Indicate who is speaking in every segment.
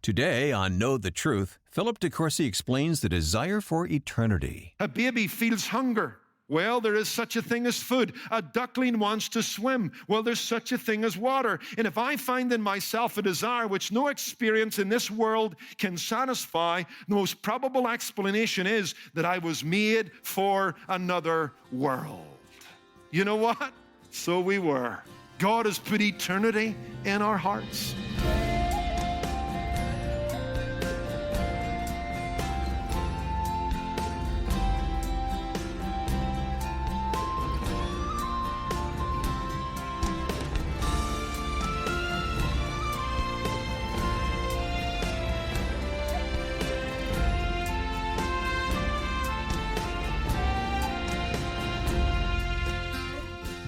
Speaker 1: Today on Know the Truth, Philip DeCourcy explains the desire for eternity.
Speaker 2: A baby feels hunger. Well, there is such a thing as food. A duckling wants to swim. Well, there's such a thing as water. And if I find in myself a desire which no experience in this world can satisfy, the most probable explanation is that I was made for another world. You know what? So we were. God has put eternity in our hearts.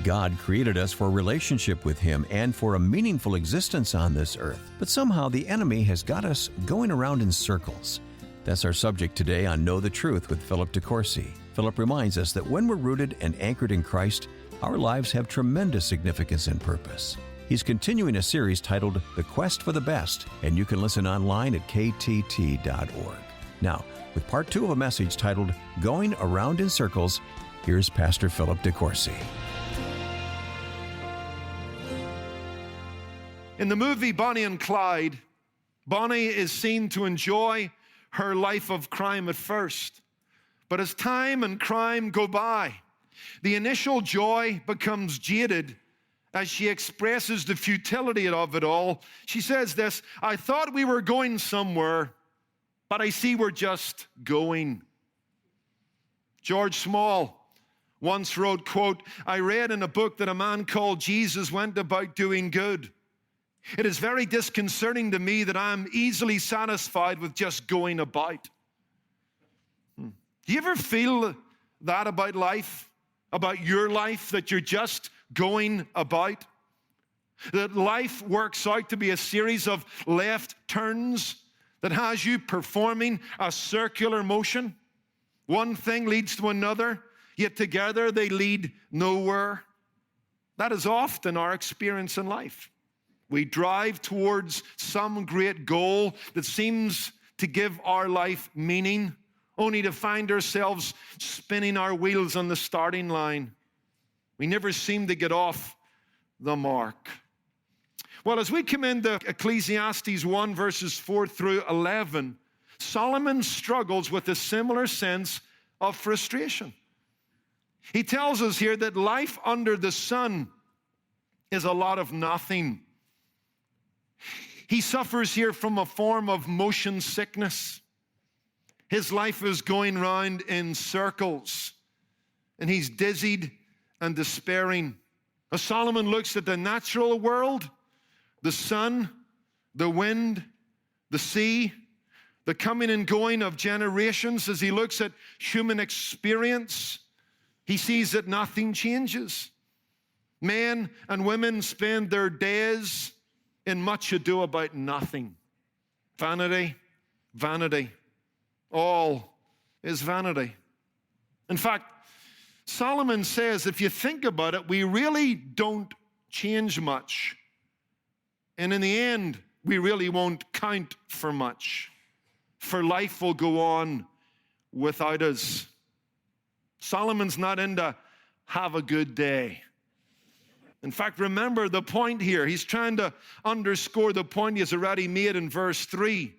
Speaker 1: God created us for a relationship with Him and for a meaningful existence on this earth. But somehow the enemy has got us going around in circles. That's our subject today on Know the Truth with Philip DeCourcy. Philip reminds us that when we're rooted and anchored in Christ, our lives have tremendous significance and purpose. He's continuing a series titled The Quest for the Best, and you can listen online at ktt.org. Now, with part 2 of a message titled Going Around in Circles, here's Pastor Philip DeCourcy.
Speaker 2: In the movie Bonnie and Clyde, Bonnie is seen to enjoy her life of crime at first. But as time and crime go by, the initial joy becomes jaded as she expresses the futility of it all. She says this, "I thought we were going somewhere, but I see we're just going." George Small once wrote, quote, "I read in a book that a man called Jesus went about doing good. It is very disconcerting to me that I'm easily satisfied with just going about." Do you ever feel that about life, about your life, that you're just going about? That life works out to be a series of left turns that has you performing a circular motion? One thing leads to another, yet together they lead nowhere. That is often our experience in life. We drive towards some great goal that seems to give our life meaning, only to find ourselves spinning our wheels on the starting line. We never seem to get off the mark. Well, as we come into Ecclesiastes 1, verses 4 through 11, Solomon struggles with a similar sense of frustration. He tells us here that life under the sun is a lot of nothing. He suffers here from a form of motion sickness. His life is going round in circles, and he's dizzied and despairing. As Solomon looks at the natural world, the sun, the wind, the sea, the coming and going of generations, as he looks at human experience, he sees that nothing changes. Men and women spend their days in much ado about nothing. Vanity, vanity. All is vanity. In fact, Solomon says, if you think about it, we really don't change much. And in the end, we really won't count for much. For life will go on without us. Solomon's not into have a good day. In fact, remember the point here. He's trying to underscore the point he has already made in verse 3,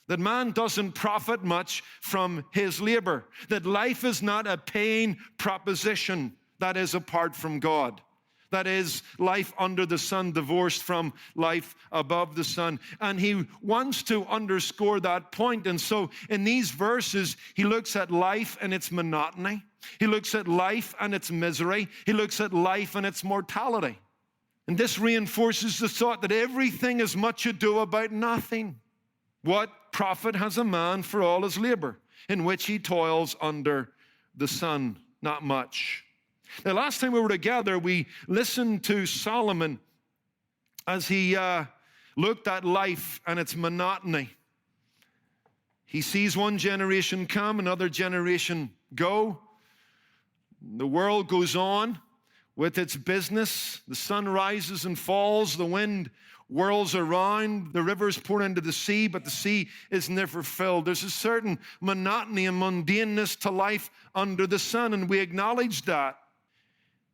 Speaker 2: that man doesn't profit much from his labor, that life is not a paying proposition that is apart from God. That is life under the sun, divorced from life above the sun. And he wants to underscore that point. And so in these verses, he looks at life and its monotony. He looks at life and its misery. He looks at life and its mortality. And this reinforces the thought that everything is much ado about nothing. What profit has a man for all his labor, in which he toils under the sun? Not much. Now, last time we were together, we listened to Solomon as he looked at life and its monotony. He sees one generation come, another generation go. The world goes on with its business. The sun rises and falls. The wind whirls around, the rivers pour into the sea, but the sea is never filled. There's a certain monotony and mundaneness to life under the sun, and we acknowledge that.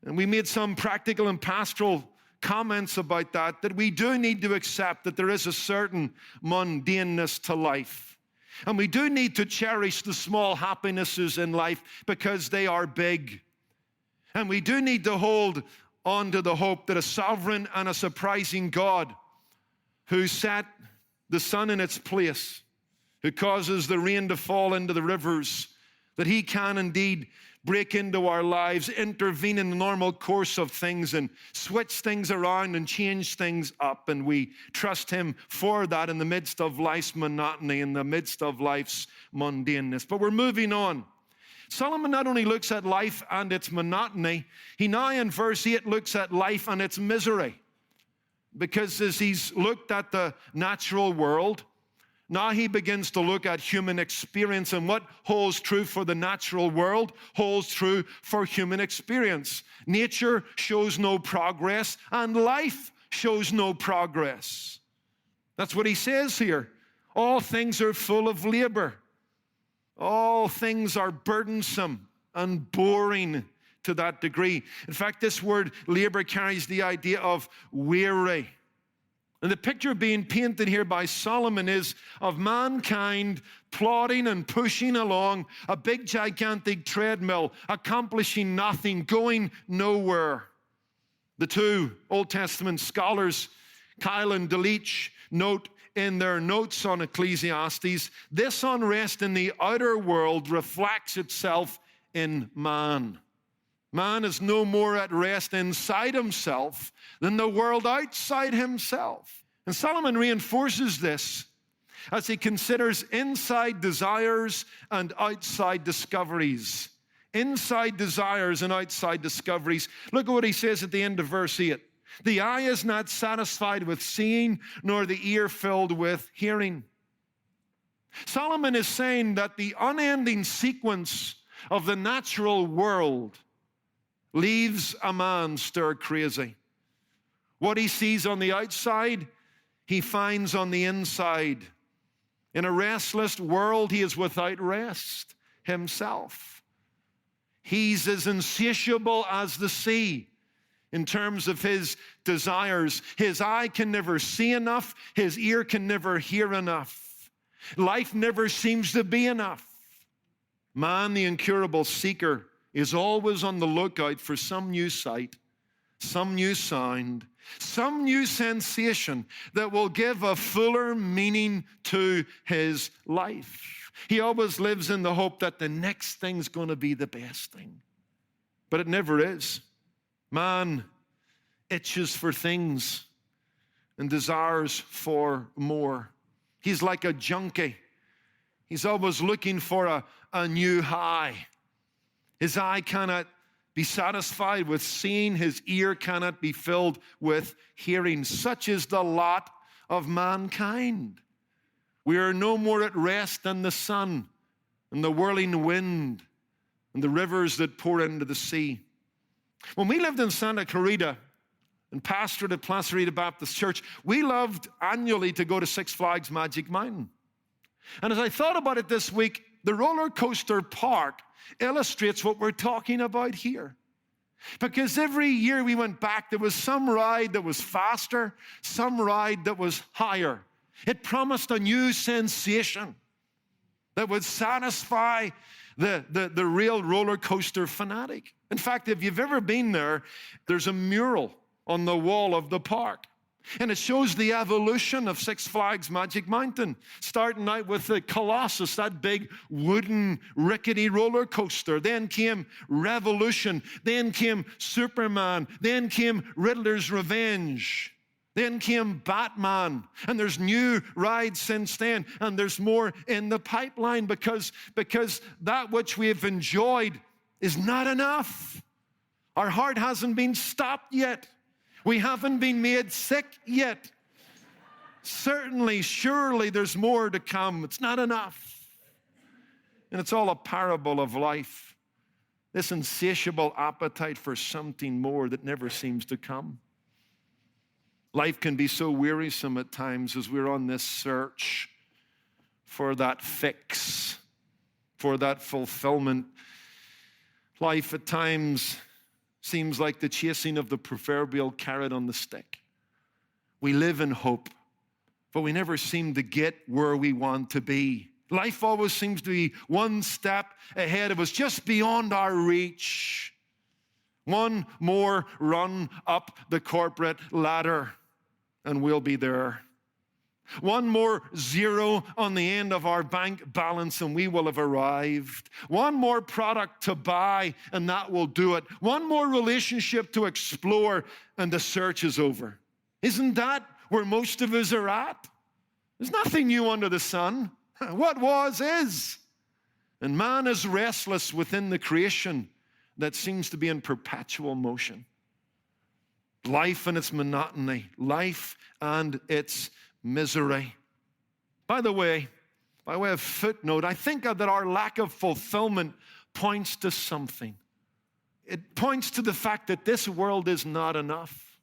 Speaker 2: And we made some practical and pastoral comments about that we do need to accept that there is a certain mundaneness to life. And we do need to cherish the small happinesses in life because they are big. And we do need to hold on to the hope that a sovereign and a surprising God who set the sun in its place, who causes the rain to fall into the rivers, that he can indeed break into our lives, intervene in the normal course of things and switch things around and change things up. And we trust him for that in the midst of life's monotony, in the midst of life's mundaneness. But we're moving on. Solomon not only looks at life and its monotony, he now in verse 8 looks at life and its misery. Because as he's looked at the natural world, now he begins to look at human experience, and what holds true for the natural world holds true for human experience. Nature shows no progress, and life shows no progress. That's what he says here. All things are full of labor. All things are burdensome and boring to that degree. In fact, this word labor carries the idea of weary. And the picture being painted here by Solomon is of mankind plodding and pushing along a big, gigantic treadmill, accomplishing nothing, going nowhere. The two Old Testament scholars, Kyle and Delitzsch, note in their notes on Ecclesiastes, this unrest in the outer world reflects itself in man. Man is no more at rest inside himself than the world outside himself. And Solomon reinforces this as he considers inside desires and outside discoveries. Inside desires and outside discoveries. Look at what he says at the end of verse 8. The eye is not satisfied with seeing, nor the ear filled with hearing. Solomon is saying that the unending sequence of the natural world leaves a man stir crazy. What he sees on the outside, he finds on the inside. In a restless world, he is without rest himself. He's as insatiable as the sea in terms of his desires. His eye can never see enough. His ear can never hear enough. Life never seems to be enough. Man, the incurable seeker, is always on the lookout for some new sight, some new sound, some new sensation that will give a fuller meaning to his life. He always lives in the hope that the next thing's going to be the best thing. But it never is. Man itches for things and desires for more. He's like a junkie. He's always looking for a new high. His eye cannot be satisfied with seeing. His ear cannot be filled with hearing. Such is the lot of mankind. We are no more at rest than the sun and the whirling wind and the rivers that pour into the sea. When we lived in Santa Clarita and pastored at Placerita Baptist Church, we loved annually to go to Six Flags Magic Mountain. And as I thought about it this week, the roller coaster park illustrates what we're talking about here. Because every year we went back, there was some ride that was faster, some ride that was higher. It promised a new sensation that would satisfy the real roller coaster fanatic. In fact, if you've ever been there, there's a mural on the wall of the park. And it shows the evolution of Six Flags Magic Mountain, starting out with the Colossus, that big wooden rickety roller coaster. Then came Revolution. Then came Superman. Then came Riddler's Revenge. Then came Batman. And there's new rides since then. And there's more in the pipeline because that which we have enjoyed is not enough. Our heart hasn't been stopped yet. We haven't been made sick yet. Certainly, surely there's more to come. It's not enough. And it's all a parable of life. This insatiable appetite for something more that never seems to come. Life can be so wearisome at times as we're on this search for that fix, for that fulfillment. Life at times seems like the chasing of the proverbial carrot on the stick. We live in hope, but we never seem to get where we want to be. Life always seems to be one step ahead of us, just beyond our reach. One more run up the corporate ladder, and we'll be there. One more zero on the end of our bank balance, and we will have arrived. One more product to buy, and that will do it. One more relationship to explore, and the search is over. Isn't that where most of us are at? There's nothing new under the sun. What was is. And man is restless within the creation that seems to be in perpetual motion. Life and its monotony, life and its misery. By the way, by way of footnote, I think that our lack of fulfillment points to something. It points to the fact that this world is not enough.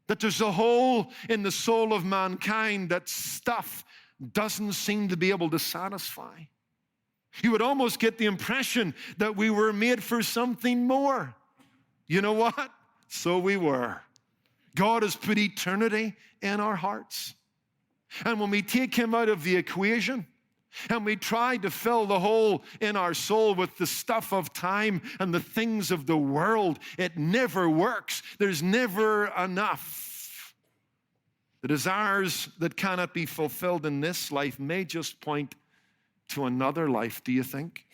Speaker 2: That there's a hole in the soul of mankind that stuff doesn't seem to be able to satisfy. You would almost get the impression that we were made for something more. You know what? So we were. God has put eternity in our hearts. And when we take him out of the equation and we try to fill the hole in our soul with the stuff of time and the things of the world, it never works. There's never enough. The desires that cannot be fulfilled in this life may just point to another life, do you think?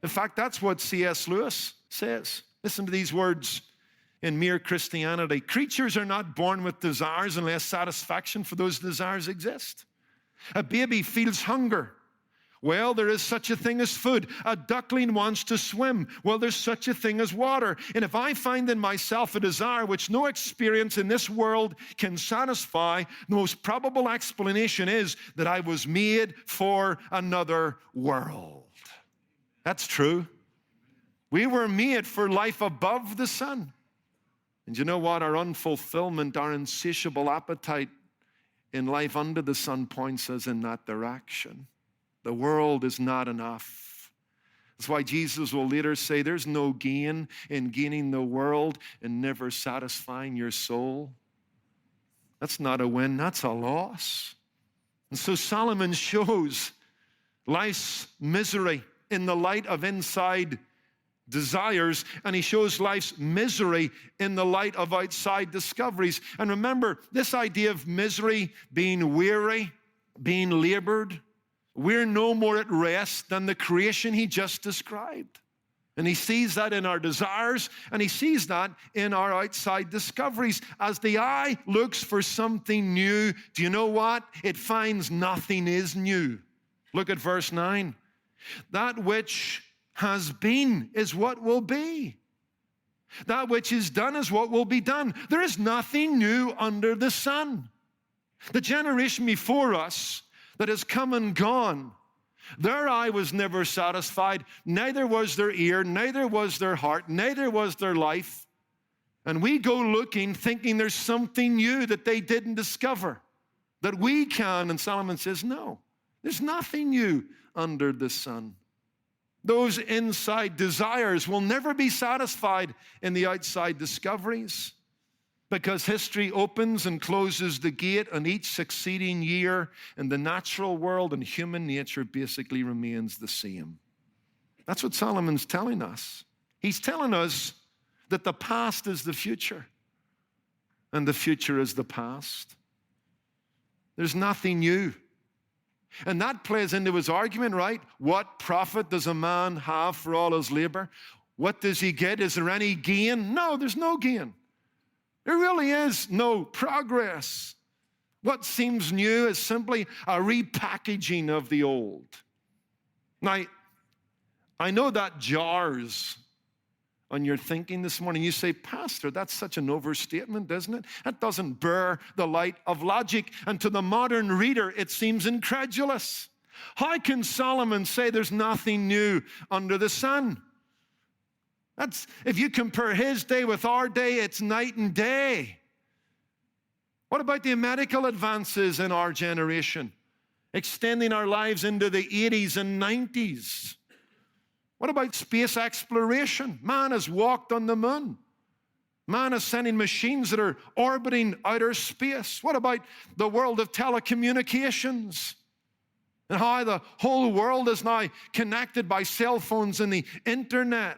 Speaker 2: In fact, that's what C.S. Lewis says. Listen to these words in Mere Christianity. Creatures are not born with desires unless satisfaction for those desires exist. A baby feels hunger. Well, there is such a thing as food. A duckling wants to swim. Well, there's such a thing as water. And if I find in myself a desire which no experience in this world can satisfy, the most probable explanation is that I was made for another world. That's true. We were made for life above the sun. And you know what? Our unfulfillment, our insatiable appetite in life under the sun points us in that direction. The world is not enough. That's why Jesus will later say there's no gain in gaining the world and never satisfying your soul. That's not a win, that's a loss. And so Solomon shows life's misery in the light of inside desires, and he shows life's misery in the light of outside discoveries. And remember, this idea of misery being weary, being labored, we're no more at rest than the creation he just described. And he sees that in our desires, and he sees that in our outside discoveries. As the eye looks for something new, do you know what? It finds nothing is new. Look at verse 9. That which has been is what will be. That which is done is what will be done. There is nothing new under the sun. The generation before us that has come and gone, their eye was never satisfied, neither was their ear, neither was their heart, neither was their life. And we go looking, thinking there's something new that they didn't discover, that we can. And Solomon says, no, there's nothing new under the sun. Those inside desires will never be satisfied in the outside discoveries, because history opens and closes the gate on each succeeding year, and the natural world and human nature basically remains the same. That's what Solomon's telling us. He's telling us that the past is the future, and the future is the past. There's nothing new. And that plays into his argument, right? What profit does a man have for all his labor? What does he get? Is there any gain? No, there's no gain. There really is no progress. What seems new is simply a repackaging of the old. Now, I know that jars on your thinking this morning. You say, Pastor, that's such an overstatement, isn't it? That doesn't bear the light of logic. And to the modern reader, it seems incredulous. How can Solomon say there's nothing new under the sun? If you compare his day with our day, it's night and day. What about the medical advances in our generation, extending our lives into the 80s and 90s? What about space exploration? Man has walked on the moon. Man is sending machines that are orbiting outer space. What about the world of telecommunications and how the whole world is now connected by cell phones and the internet?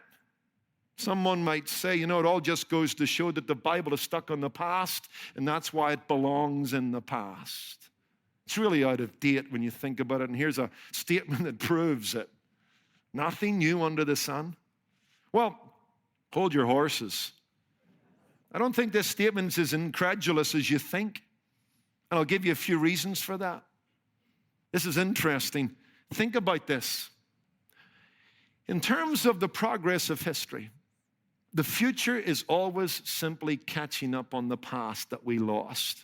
Speaker 2: Someone might say, it all just goes to show that the Bible is stuck on the past, and that's why it belongs in the past. It's really out of date when you think about it, and here's a statement that proves it. Nothing new under the sun. Well, hold your horses. I don't think this statement is as incredulous as you think, and I'll give you a few reasons for that. This is interesting. Think about this. In terms of the progress of history, the future is always simply catching up on the past that we lost.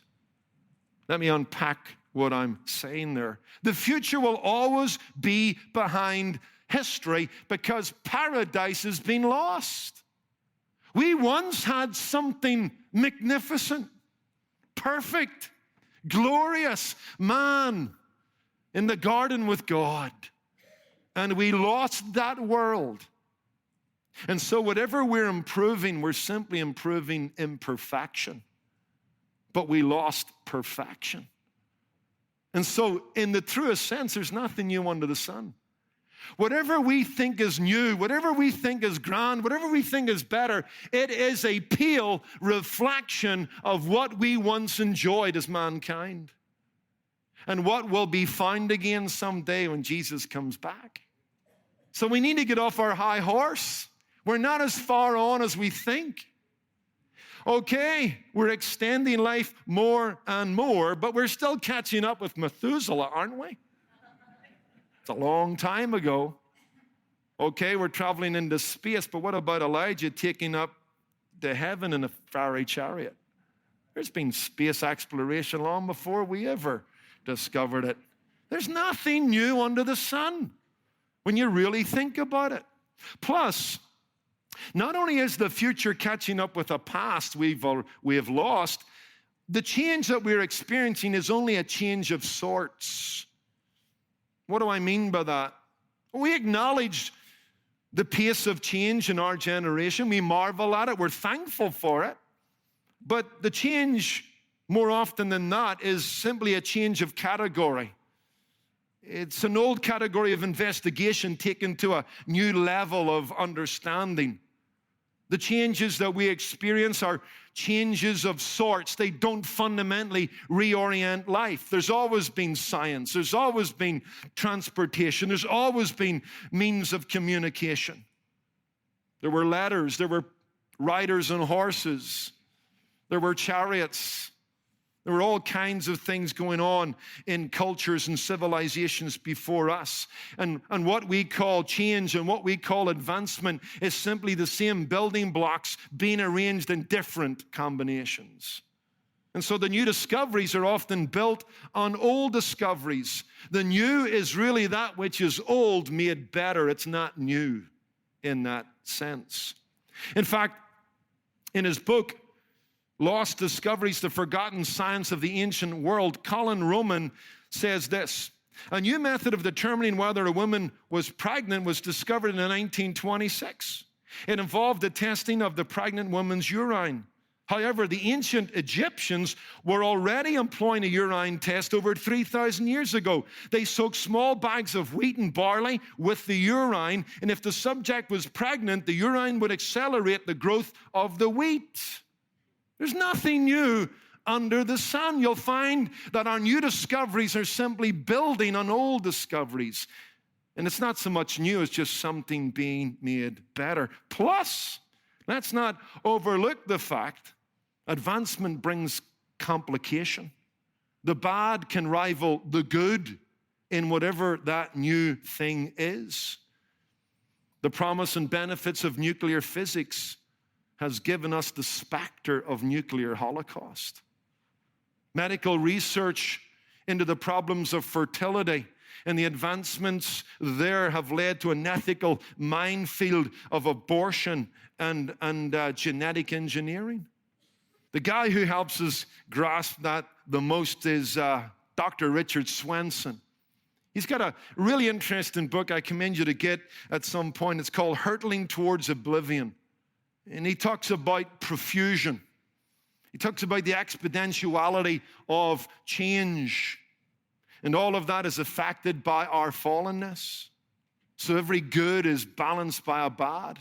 Speaker 2: Let me unpack what I'm saying there. The future will always be behind history because paradise has been lost. We once had something magnificent, perfect, glorious, man in the garden with God. And we lost that world. And so whatever we're improving, we're simply improving imperfection. But we lost perfection. And so in the truest sense, there's nothing new under the sun. Whatever we think is new, whatever we think is grand, whatever we think is better, it is a pale reflection of what we once enjoyed as mankind and what will be found again someday when Jesus comes back. So we need to get off our high horse. We're not as far on as we think. Okay, we're extending life more and more, but we're still catching up with Methuselah, aren't we? It's a long time ago. Okay, we're traveling into space, but what about Elijah taking up to heaven in a fiery chariot? There's been space exploration long before we ever discovered it. There's nothing new under the sun when you really think about it. Plus, not only is the future catching up with a past we have lost, the change that we're experiencing is only a change of sorts. What do I mean by that? We acknowledge the pace of change in our generation. We marvel at it. We're thankful for it. But the change, more often than not, is simply a change of category. It's an old category of investigation taken to a new level of understanding. The changes that we experience are changes of sorts. They don't fundamentally reorient life. There's always been science. There's always been transportation. There's always been means of communication. There were letters. There were riders on horses. There were chariots. There were all kinds of things going on in cultures and civilizations before us. And what we call change and what we call advancement is simply the same building blocks being arranged in different combinations. And so the new discoveries are often built on old discoveries. The new is really that which is old made better. It's not new in that sense. In fact, in his book, Lost Discoveries, the Forgotten Science of the Ancient World, Colin Roman says this: a new method of determining whether a woman was pregnant was discovered in 1926. It involved the testing of the pregnant woman's urine. However, the ancient Egyptians were already employing a urine test over 3,000 years ago. They soaked small bags of wheat and barley with the urine, and if the subject was pregnant, the urine would accelerate the growth of the wheat. There's nothing new under the sun. You'll find that our new discoveries are simply building on old discoveries. And it's not so much new, it's just something being made better. Plus, let's not overlook the fact advancement brings complication. The bad can rival the good in whatever that new thing is. The promise and benefits of nuclear physics has given us the specter of nuclear holocaust. Medical research into the problems of fertility and the advancements there have led to an ethical minefield of abortion and genetic engineering. The guy who helps us grasp that the most is Dr. Richard Swenson. He's got a really interesting book I commend you to get at some point. It's called Hurtling Towards Oblivion. And he talks about profusion. He talks about the exponentiality of change. And all of that is affected by our fallenness. So every good is balanced by a bad.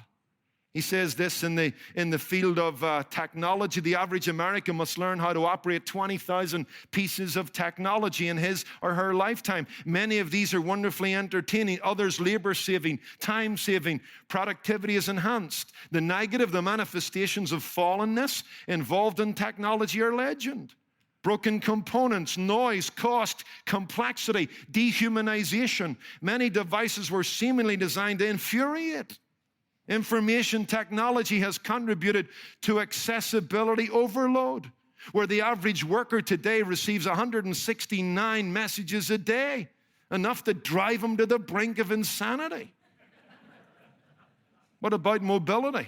Speaker 2: He says this in the field of technology. The average American must learn how to operate 20,000 pieces of technology in his or her lifetime. Many of these are wonderfully entertaining, others labor-saving, time-saving. Productivity is enhanced. The negative, the manifestations of fallenness involved in technology are legend. Broken components, noise, cost, complexity, dehumanization. Many devices were seemingly designed to infuriate. Information technology has contributed to accessibility overload, where the average worker today receives 169 messages a day, enough to drive them to the brink of insanity. What about mobility?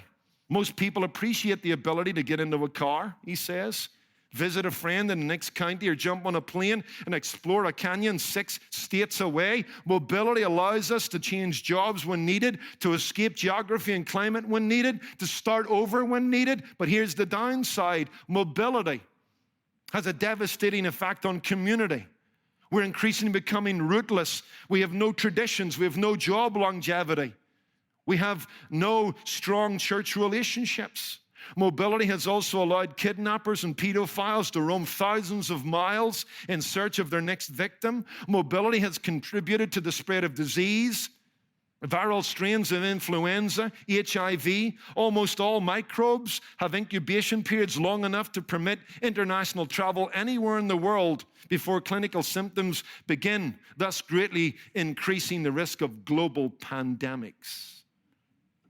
Speaker 2: Most people appreciate the ability to get into a car, he says, visit a friend in the next county, or jump on a plane and explore a canyon 6 states away. Mobility allows us to change jobs when needed, to escape geography and climate when needed, to start over when needed. But here's the downside. Mobility has a devastating effect on community. We're increasingly becoming rootless. We have no traditions. We have no job longevity. We have no strong church relationships. Mobility has also allowed kidnappers and pedophiles to roam thousands of miles in search of their next victim. Mobility has contributed to the spread of disease, viral strains of influenza, HIV. Almost all microbes have incubation periods long enough to permit international travel anywhere in the world before clinical symptoms begin, thus greatly increasing the risk of global pandemics.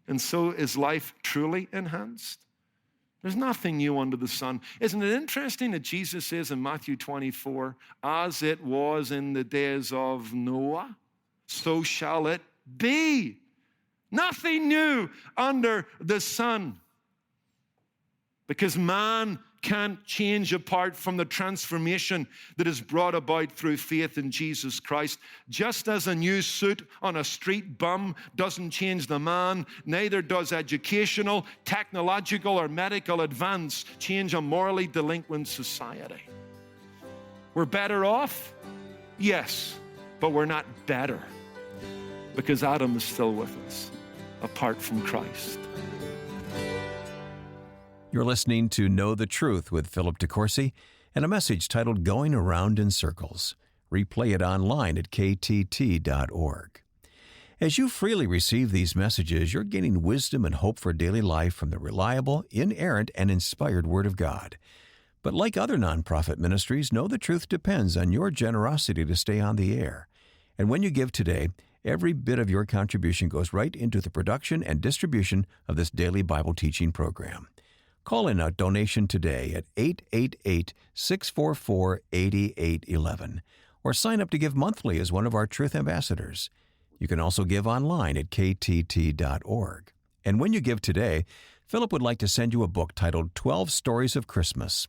Speaker 2: And so is life truly enhanced? There's nothing new under the sun. Isn't it interesting that Jesus says in Matthew 24, as it was in the days of Noah, so shall it be. Nothing new under the sun. Because man can't change apart from the transformation that is brought about through faith in Jesus Christ. Just as a new suit on a street bum doesn't change the man, neither does educational, technological, or medical advance change a morally delinquent society. We're better off? Yes, but we're not better, because Adam is still with us, apart from Christ.
Speaker 1: You're listening to Know the Truth with Philip DeCourcy and a message titled Going Around in Circles. Replay it online at ktt.org. As you freely receive these messages, you're gaining wisdom and hope for daily life from the reliable, inerrant, and inspired Word of God. But like other nonprofit ministries, Know the Truth depends on your generosity to stay on the air. And when you give today, every bit of your contribution goes right into the production and distribution of this daily Bible teaching program. Call in a donation today at 888-644-8811 or sign up to give monthly as one of our Truth Ambassadors. You can also give online at ktt.org. And when you give today, Philip would like to send you a book titled 12 Stories of Christmas.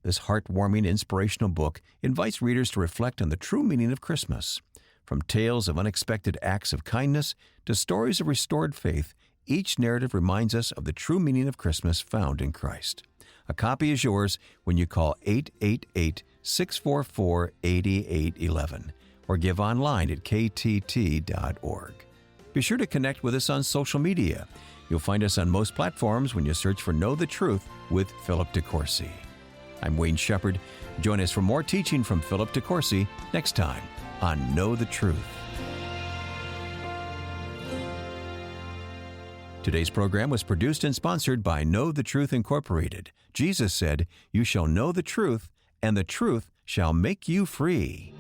Speaker 1: This heartwarming, inspirational book invites readers to reflect on the true meaning of Christmas. From tales of unexpected acts of kindness to stories of restored faith, each narrative reminds us of the true meaning of Christmas found in Christ. A copy is yours when you call 888-644-8811 or give online at ktt.org. Be sure to connect with us on social media. You'll find us on most platforms when you search for Know the Truth with Philip DeCourcy. I'm Wayne Shepherd. Join us for more teaching from Philip DeCourcy next time on Know the Truth. Today's program was produced and sponsored by Know the Truth Incorporated. Jesus said, "You shall know the truth, and the truth shall make you free."